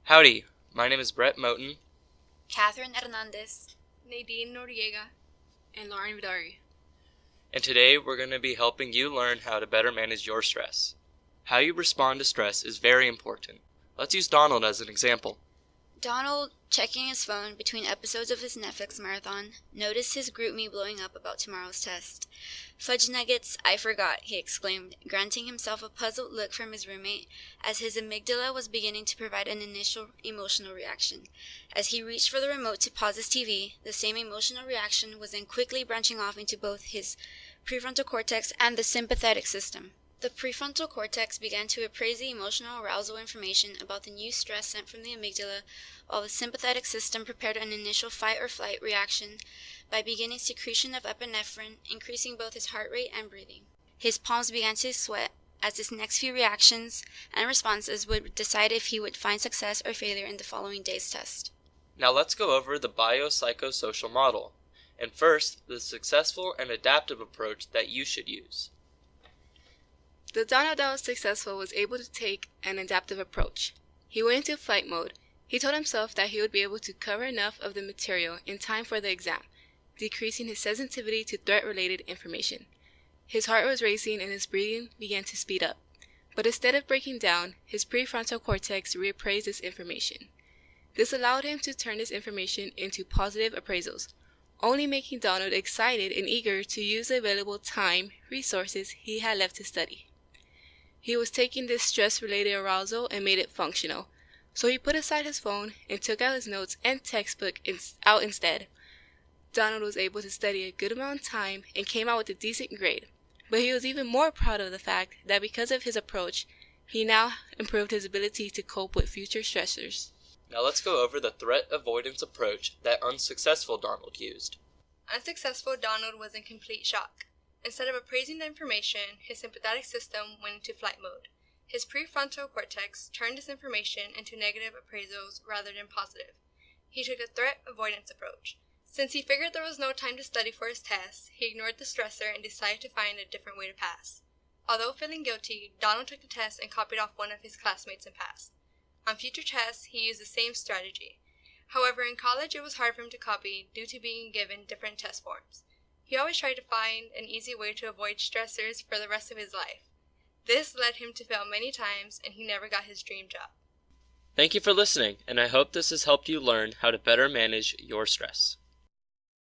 Howdy, my name is Brett Moten. Catherine Hernandez, Nadine Noriega, and Lauren Vidari. And today we're going to be helping you learn how to better manage your stress. How you respond to stress is very important. Let's use Donald as an example. Donald, checking his phone between episodes of his Netflix marathon, noticed his GroupMe blowing up about tomorrow's test. "Fudge nuggets, I forgot," he exclaimed, granting himself a puzzled look from his roommate as his amygdala was beginning to provide an initial emotional reaction. As he reached for the remote to pause his TV, the same emotional reaction was then quickly branching off into both his prefrontal cortex and the sympathetic system. The prefrontal cortex began to appraise the emotional arousal information about the new stress sent from the amygdala, while the sympathetic system prepared an initial fight-or-flight reaction by beginning secretion of epinephrine, increasing both his heart rate and breathing. His palms began to sweat as his next few reactions and responses would decide if he would find success or failure in the following day's test. Now let's go over the biopsychosocial model, and first, the successful and adaptive approach that you should use. The Donald that was successful was able to take an adaptive approach. He went into flight mode. He told himself that he would be able to cover enough of the material in time for the exam, decreasing his sensitivity to threat-related information. His heart was racing and his breathing began to speed up. But instead of breaking down, his prefrontal cortex reappraised this information. This allowed him to turn this information into positive appraisals, only making Donald excited and eager to use the available time, resources he had left to study. He was taking this stress-related arousal and made it functional, so he put aside his phone and took out his notes and textbook out instead. Donald was able to study a good amount of time and came out with a decent grade, but he was even more proud of the fact that because of his approach, he now improved his ability to cope with future stressors. Now let's go over the threat avoidance approach that unsuccessful Donald used. Unsuccessful Donald was in complete shock. Instead of appraising the information, his sympathetic system went into flight mode. His prefrontal cortex turned this information into negative appraisals rather than positive. He took a threat avoidance approach. Since he figured there was no time to study for his tests, he ignored the stressor and decided to find a different way to pass. Although feeling guilty, Donald took the test and copied off one of his classmates and passed. On future tests, he used the same strategy. However, in college it was hard for him to copy due to being given different test forms. He always tried to find an easy way to avoid stressors for the rest of his life. This led him to fail many times, and he never got his dream job. Thank you for listening, and I hope this has helped you learn how to better manage your stress.